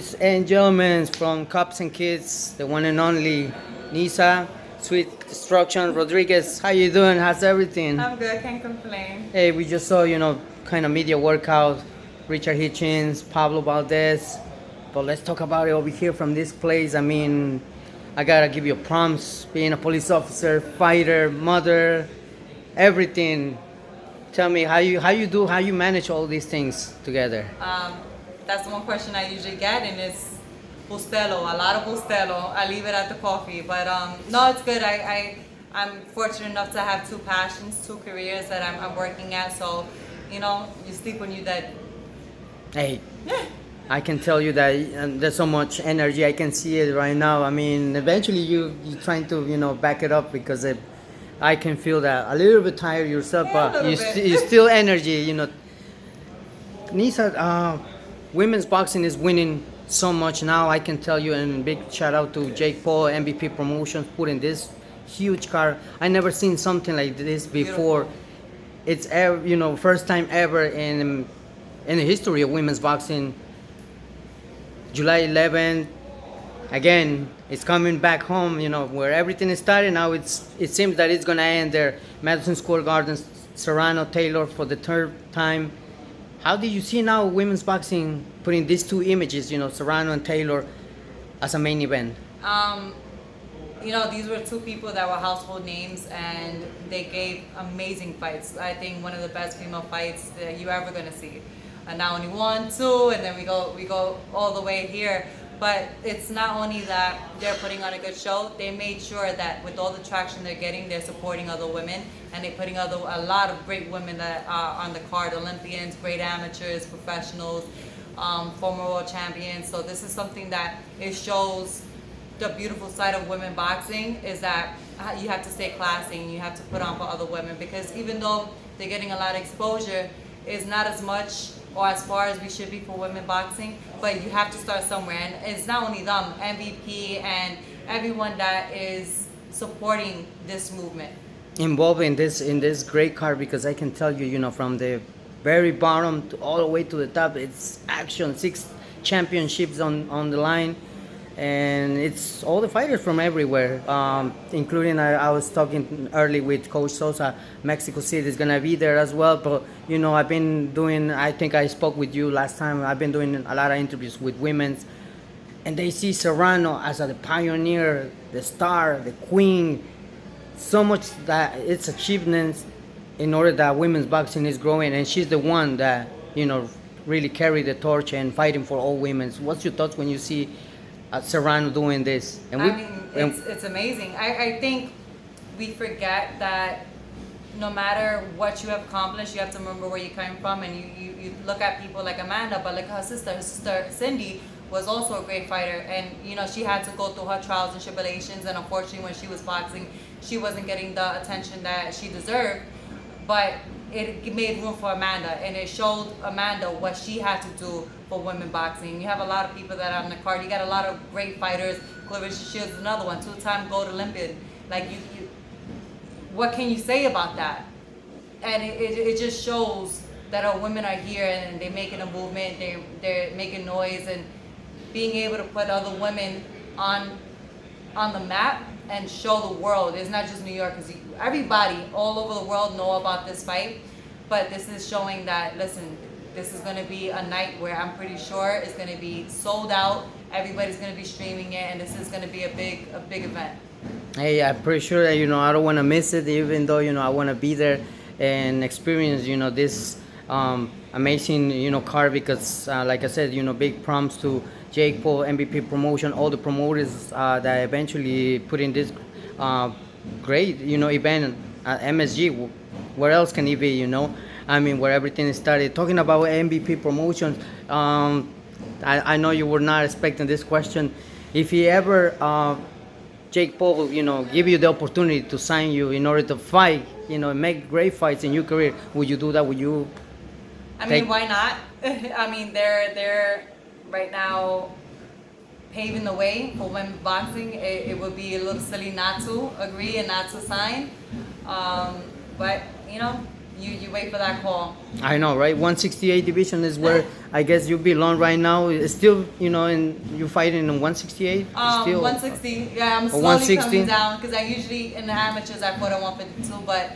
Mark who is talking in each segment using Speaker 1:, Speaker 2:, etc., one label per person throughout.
Speaker 1: Ladies and gentlemen, from Cops and Kids, the one and only Nisa Rodriguez. How you doing? How's everything?
Speaker 2: I'm good, can't complain.
Speaker 1: Hey, we just saw, kind of media workout. Richard Hitchins, Pablo Valdez. But let's talk about it over here from this place. I mean, I gotta give you prompts. Being a police officer, fighter, mother, everything. Tell me how you manage all these things together.
Speaker 2: That's one question I usually get, and it's bustelo, a lot of bustelo. I leave it at the coffee, but no, it's good. I'm fortunate enough to have two passions, two careers that I'm working at. So, you sleep when you're dead.
Speaker 1: Hey, I can tell you that there's so much energy. I can see it right now. I mean, eventually you're trying to back it up because I can feel that a little bit tired yourself,
Speaker 2: Yeah,
Speaker 1: but
Speaker 2: bit.
Speaker 1: you still energy. Nisa, women's boxing is winning so much now. I can tell you, and big shout out to Jake Paul, MVP Promotions, putting this huge card. I never seen something like this before.
Speaker 2: Beautiful.
Speaker 1: It's first time ever in the history of women's boxing. July 11th, again, it's coming back home. Where everything started. Now it seems that it's gonna end there. Madison Square Garden, Serrano, Taylor for the third time. How do you see now women's boxing putting these two images, Serrano and Taylor, as a main event?
Speaker 2: These were two people that were household names, and they gave amazing fights. I think one of the best female fights that you're ever gonna see. And not only one, two, and then we go all the way here. But it's not only that they're putting on a good show, they made sure that with all the traction they're getting, they're supporting other women, and they're putting a lot of great women that are on the card, Olympians, great amateurs, professionals, former world champions. So this is something that it shows the beautiful side of women boxing, is that you have to stay classy and you have to put on for other women, because even though they're getting a lot of exposure, it's not as much or as far as we should be for women boxing, but you have to start somewhere. And it's not only them, MVP and everyone that is supporting this movement.
Speaker 1: Involved in this great card, because I can tell you, from the very bottom to all the way to the top, it's action. 6 championships on the line, and it's all the fighters from everywhere, including I was talking early with Coach Sosa. Mexico City is gonna be there as well. But I've been doing. I think I spoke with you last time. I've been doing a lot of interviews with women, and they see Serrano as the pioneer, the star, the queen. So much that it's achievements in order that women's boxing is growing, and she's the one that really carry the torch and fighting for all women. What's your thoughts when you see Serrano doing this?
Speaker 2: It's amazing. I think we forget that no matter what you have accomplished, you have to remember where you came from, and you look at people like Amanda, but like her sister Cindy was also a great fighter, and she had to go through her trials and tribulations, and unfortunately when she was boxing, she wasn't getting the attention that she deserved, but it made room for Amanda, and it showed Amanda what she had to do for women boxing. You have a lot of people that are on the card. You got a lot of great fighters. Clarissa Shields is another one, 2-time gold Olympian. Like what can you say about that? And it just shows that our women are here and they're making a movement. They're making noise, and being able to put other women on the map and show the world. It's not just New York, because everybody all over the world know about this fight, but this is showing that, listen, this is going to be a night where I'm pretty sure it's going to be sold out. Everybody's going to be streaming it, and this is going to be a big event.
Speaker 1: Hey, I'm pretty sure that I don't want to miss it, even though I want to be there and experience this amazing card, because like I said, big prompts to Jake Paul, MVP Promotion, all the promoters that eventually put in this great event at MSG. Where else can it be? I mean, where everything started. Talking about MVP Promotions, I know you were not expecting this question. If he ever Jake Paul, give you the opportunity to sign you in order to fight, make great fights in your career, would you do that? Would you?
Speaker 2: I mean, why not? I mean, they're right now paving the way for women boxing. It would be a little silly not to agree and not to sign. But You wait for that call.
Speaker 1: I know, right? 168 division is where I guess you belong right now. It's still, and you're fighting in 168. Still
Speaker 2: 160. Yeah, I'm slowly
Speaker 1: 160?
Speaker 2: coming down because I usually in the amateurs I fought at 152, but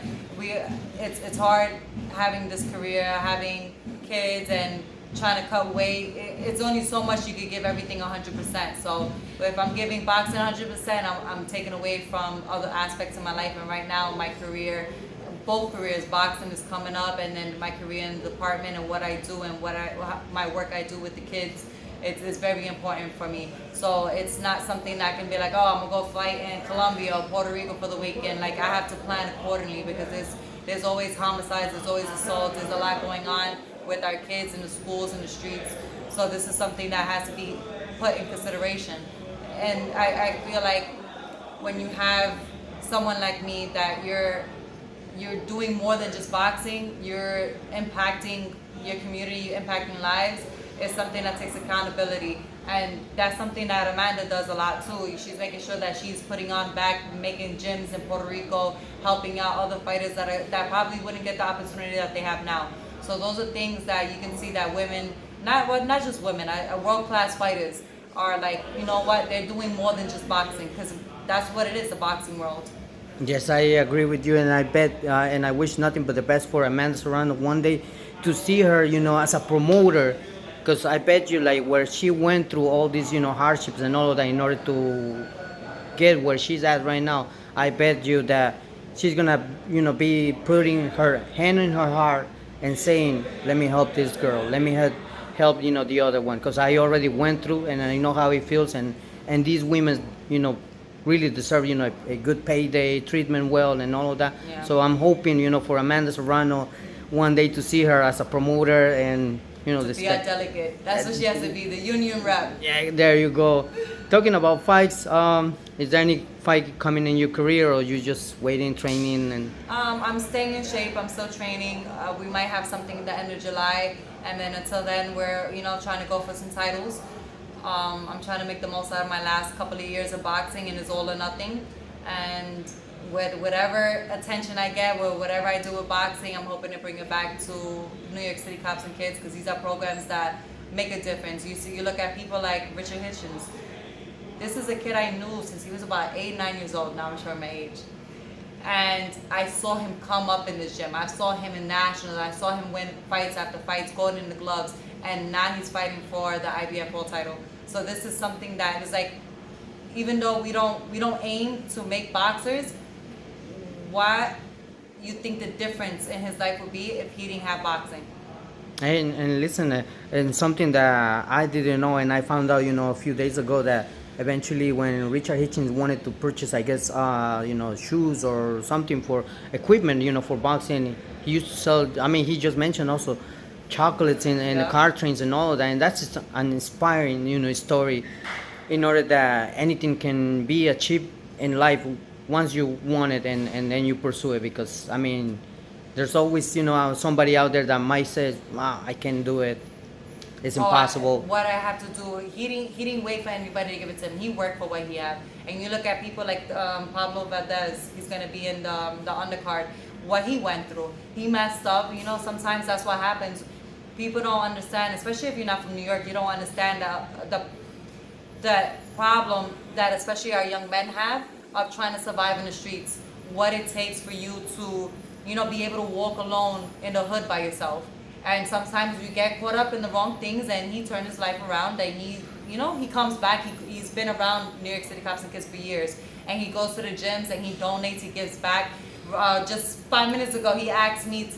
Speaker 2: it's hard having this career, having kids, and trying to cut weight. It's only so much you could give everything 100%. So if I'm giving boxing 100%, I'm taking away from other aspects of my life. And right now, my career, both careers, boxing is coming up, and then my career in the department and what I do and my work I do with the kids. It's very important for me. So it's not something that I can be like, oh, I'm gonna go fight in Colombia or Puerto Rico for the weekend. Like I have to plan accordingly because there's always homicides, there's always assault, there's a lot going on with our kids in the schools and the streets. So this is something that has to be put in consideration. And I feel like when you have someone like me that you're doing more than just boxing, you're impacting your community, you're impacting lives, it's something that takes accountability. And that's something that Amanda does a lot too. She's making sure that she's putting on back, making gyms in Puerto Rico, helping out other fighters that probably wouldn't get the opportunity that they have now. So those are things that you can see that women, not just women, world-class fighters are like, you know what, they're doing more than just boxing because that's what it is, the boxing world.
Speaker 1: Yes, I agree with you, and I bet, and I wish nothing but the best for Amanda Serrano one day to see her, as a promoter, because I bet you, like, where she went through all these, hardships and all of that in order to get where she's at right now. I bet you that she's gonna, be putting her hand in her heart and saying, "Let me help this girl. Let me help, the other one," because I already went through and I know how it feels, and these women, really deserve, a good payday, treatment well, and all of that.
Speaker 2: Yeah.
Speaker 1: So I'm hoping, for Amanda Serrano one day to see her as a promoter and,
Speaker 2: Be a delegate. That's what she has to be, the union rep.
Speaker 1: Yeah, there you go. Talking about fights, is there any fight coming in your career, or you just waiting, training, and?
Speaker 2: I'm staying in shape. I'm still training. We might have something at the end of July, and then until then, we're trying to go for some titles. I'm trying to make the most out of my last couple of years of boxing, and it's all or nothing. And with whatever attention I get, with whatever I do with boxing, I'm hoping to bring it back to New York City Cops and Kids, because these are programs that make a difference. You look at people like Richard Hitchins. This is a kid I knew since he was about 8, 9 years old. Now I'm showing my age. And I saw him come up in this gym. I saw him in nationals. I saw him win fights after fights, going in the gloves. And now he's fighting for the IBF world title. So this is something that is like, even though we don't aim to make boxers, what you think the difference in his life would be if he didn't have boxing?
Speaker 1: And listen, and something that I didn't know, and I found out, a few days ago, that eventually when Richard Hitchins wanted to purchase, I guess, shoes or something for equipment, for boxing, he used to sell, he just mentioned also chocolates and the car trains and all of that, and that's just an inspiring, story, in order that anything can be achieved in life once you want it and then you pursue it, because, there's always, somebody out there that might say, wow, I can't do it. It's impossible.
Speaker 2: What I have to do, he didn't wait for anybody to give it to him. He worked for what he had. And you look at people like Pablo Valdez, he's going to be in the undercard. What he went through, he messed up. Sometimes that's what happens. People don't understand, especially if you're not from New York, you don't understand the problem that especially our young men have of trying to survive in the streets. What it takes for you to, be able to walk alone in the hood by yourself. And sometimes you get caught up in the wrong things, and he turned his life around, and he comes back. He's been around New York City Cops and Kids for years, and he goes to the gyms and he donates, he gives back. Just 5 minutes ago, he asked me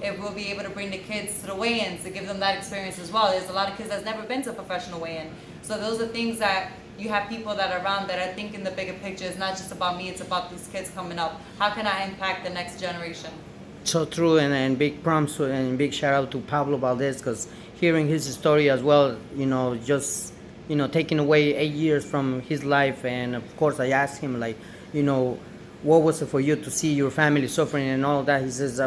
Speaker 2: if we'll be able to bring the kids to the weigh-ins to give them that experience as well. There's a lot of kids that's never been to a professional weigh-in. So those are things that you have people that are around that are thinking the bigger picture. It's not just about me, it's about these kids coming up. How can I impact the next generation?
Speaker 1: So true, and big prompts and big shout out to Pablo Valdez, because hearing his story as well, just, taking away 8 years from his life. And of course I asked him, like, what was it for you to see your family suffering and all that? He says,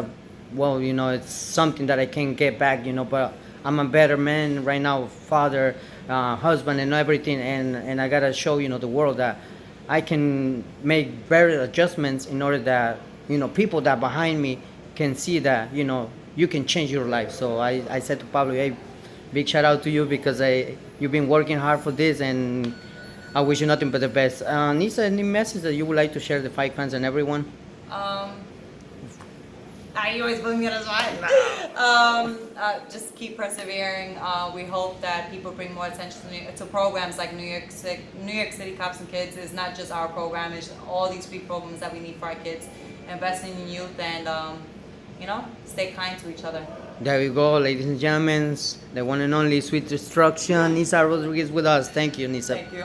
Speaker 1: well, it's something that I can't get back, but I'm a better man right now, father, husband, and everything, and I gotta show, the world that I can make various adjustments in order that, people that behind me can see that, you know, you can change your life. So I said to Pablo, hey, big shout out to you because you've been working hard for this, and I wish you nothing but the best. Nisa, any message that you would like to share to the fight fans and everyone?
Speaker 2: You always put me on the spot. Just keep persevering. We hope that people bring more attention to programs like New York City Cops and Kids. It's not just our program; it's all these free programs that we need for our kids. Investing in youth and you know, stay kind to each other.
Speaker 1: There you go, ladies and gentlemen. The one and only Sweet Destruction, Nisa Rodriguez with us. Thank you, Nisa.
Speaker 2: Thank you.